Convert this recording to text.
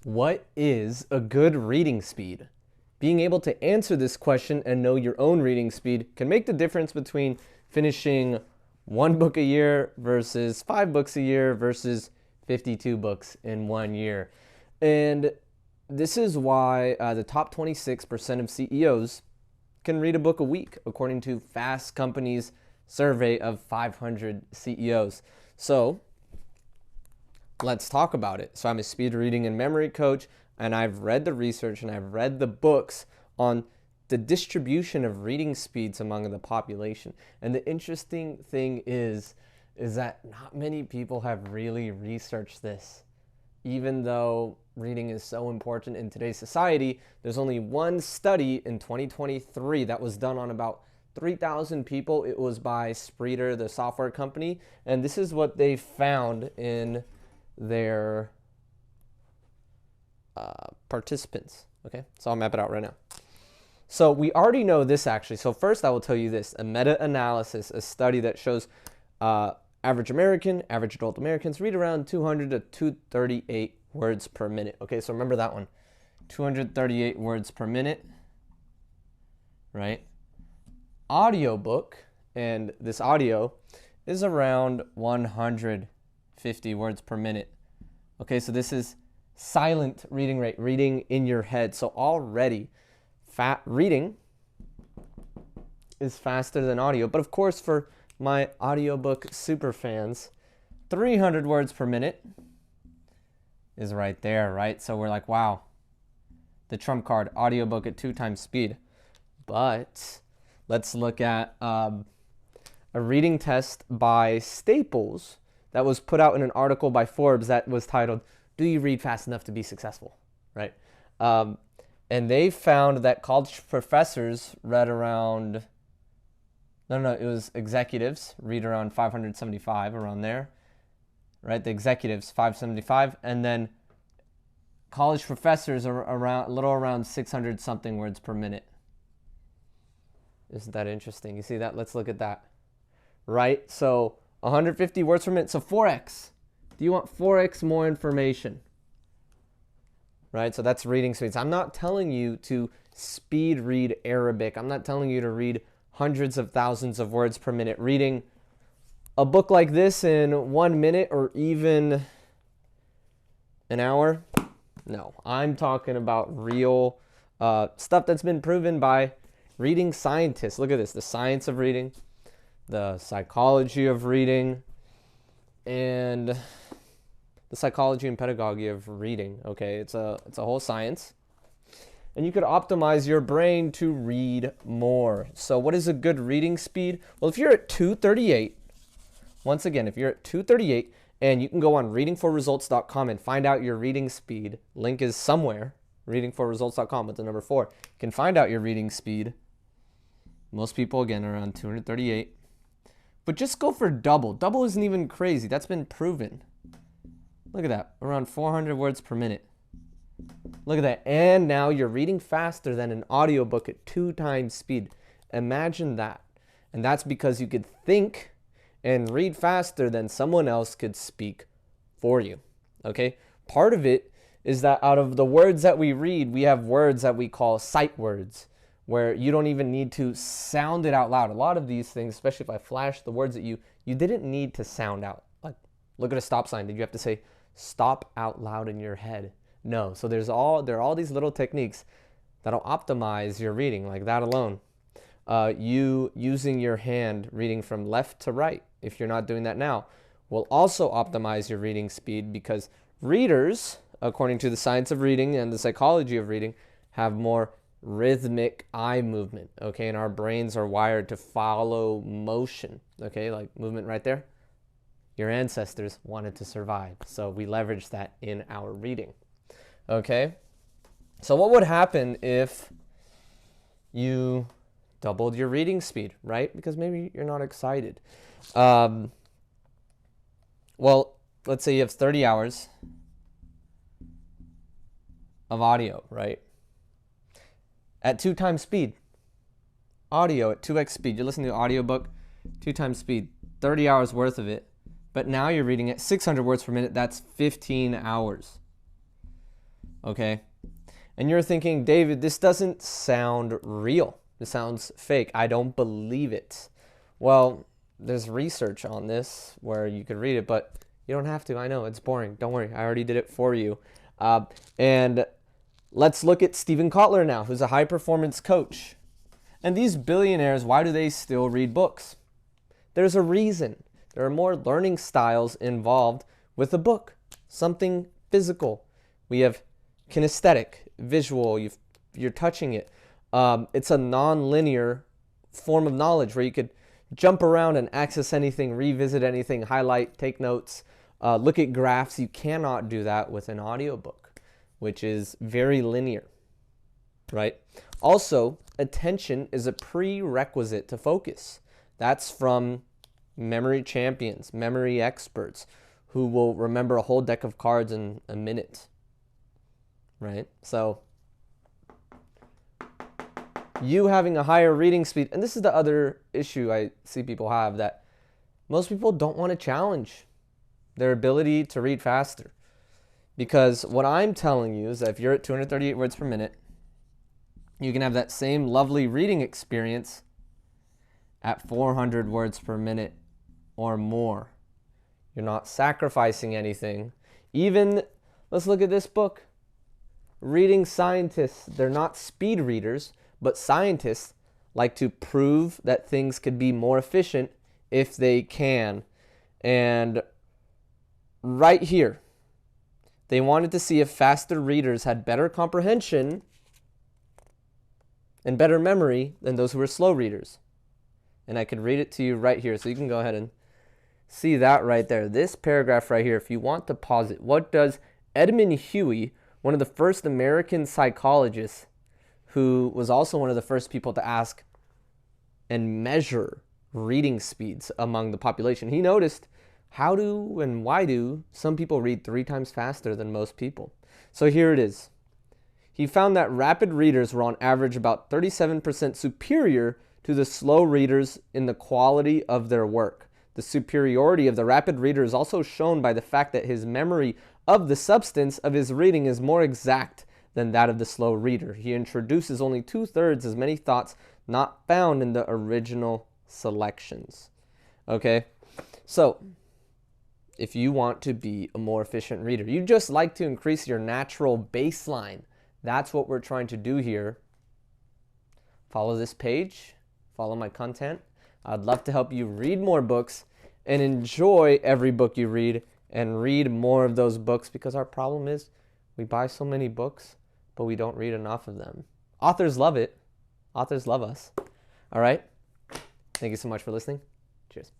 What is a good reading speed? Being able to answer this question and know your own reading speed can make the difference between finishing one book a year versus 5 books a year versus 52 books in 1 year. And this is why the top 26% of CEOs can read a book a week, according to Fast Company's survey of 500 CEOs. So let's talk about it. So I'm a speed reading and memory coach, and I've read the research and I've read the books on the distribution of reading speeds among the population. And the interesting thing is that not many people have really researched this. Even though reading is so important in today's society, there's only one study in 2023 that was done on about 3,000 people. It was by Spreeder, the software company, and this is what they found in their participants. Okay, so I'll map it out right now. So we already know this actually. So first I will tell you this, a meta-analysis, a study that shows average adult Americans read around 200 to 238 words per minute. Okay, so remember that one, 238 words per minute, right? Audiobook, and this audio is around 150 words per minute. Okay, so this is silent reading rate, reading in your head. So already reading is faster than audio. But of course, for my audiobook super fans, 300 words per minute is right there, right? So we're like, wow, the trump card, audiobook at 2 times speed. But let's look at a reading test by Staples that was put out in an article by Forbes that was titled, "Do You Read Fast Enough to Be Successful?" Right? And they found that college professors read around, it was executives read around 575, around there, right? The executives, 575, and then college professors are around, a little around 600 something words per minute. Isn't that interesting? You see that? Let's look at that, right? So 150 words per minute, so 4x. Do you want 4x more information? Right, so that's reading speeds. I'm not telling you to speed read Arabic. I'm not telling you to read hundreds of thousands of words per minute. Reading a book like this in 1 minute or even an hour, no. I'm talking about real stuff that's been proven by reading scientists. Look at this, the science of reading, the psychology of reading, and the psychology and pedagogy of reading. Okay, it's a whole science, and you could optimize your brain to read more. So what is a good reading speed? Well, if you're at 238, once again, if you're at 238, and you can go on readingforresults.com and find out your reading speed. Link is somewhere, readingforresults.com with the number 4. You can find out your reading speed. Most people, again, are around 238. But just go for double. Double isn't even crazy. That's been proven. Look at that, around 400 words per minute. Look at that, and now you're reading faster than an audiobook at 2 times speed. Imagine that. And that's because you could think and read faster than someone else could speak for you, okay? Part of it is that out of the words that we read, we have words that we call sight words, where you don't even need to sound it out loud. A lot of these things, especially if I flash the words at you, you didn't need to sound out. Like, look at a stop sign. Did you have to say stop out loud in your head? No. So there are all these little techniques that'll optimize your reading, like that alone. You using your hand, reading from left to right, if you're not doing that now, will also optimize your reading speed, because readers, according to the science of reading and the psychology of reading, have more rhythmic eye movement, okay? And our brains are wired to follow motion, okay? Like movement right there. Your ancestors wanted to survive, so we leverage that in our reading, okay? So what would happen if you doubled your reading speed, right? Because maybe you're not excited. Well, let's say you have 30 hours of audio, right? At 2 times speed. Audio at 2x speed. You're listening to an audiobook, 2 times speed, 30 hours worth of it. But now you're reading at 600 words per minute. That's 15 hours. okay? And you're thinking, David, this doesn't sound real. This sounds fake. I don't believe it. Well, there's research on this where you could read it, but you don't have to. I know, it's boring. Don't worry. I already did it for you. And let's look at Stephen Kotler now, who's a high-performance coach. And these billionaires, why do they still read books? There's a reason. There are more learning styles involved with a book, something physical. We have kinesthetic, visual, you're touching it. It's a non-linear form of knowledge where you could jump around and access anything, revisit anything, highlight, take notes, look at graphs. You cannot do that with an audiobook, which is very linear, right? Also, attention is a prerequisite to focus. That's from memory champions, memory experts who will remember a whole deck of cards in a minute, right? So you having a higher reading speed, and this is the other issue I see people have, that most people don't want to challenge their ability to read faster. Because what I'm telling you is that if you're at 238 words per minute, you can have that same lovely reading experience at 400 words per minute or more. You're not sacrificing anything. Even, let's look at this book. Reading scientists, they're not speed readers, but scientists like to prove that things could be more efficient if they can. And right here, they wanted to see if faster readers had better comprehension and better memory than those who were slow readers. And I could read it to you right here, so you can go ahead and see that right there. This paragraph right here, if you want to pause it, what does Edmund Huey, one of the first American psychologists, who was also one of the first people to ask and measure reading speeds among the population, he noticed how do and why do some people read 3 times faster than most people. So here it is. He found that rapid readers were on average about 37% superior to the slow readers in the quality of their work. The superiority of the rapid reader is also shown by the fact that his memory of the substance of his reading is more exact than that of the slow reader. He introduces only 2/3 as many thoughts not found in the original selections. Okay, so if you want to be a more efficient reader, you just like to increase your natural baseline. That's what we're trying to do here. Follow this page, follow my content. I'd love to help you read more books and enjoy every book you read and read more of those books, because our problem is we buy so many books, but we don't read enough of them. Authors love it. Authors love us. All right. Thank you so much for listening. Cheers.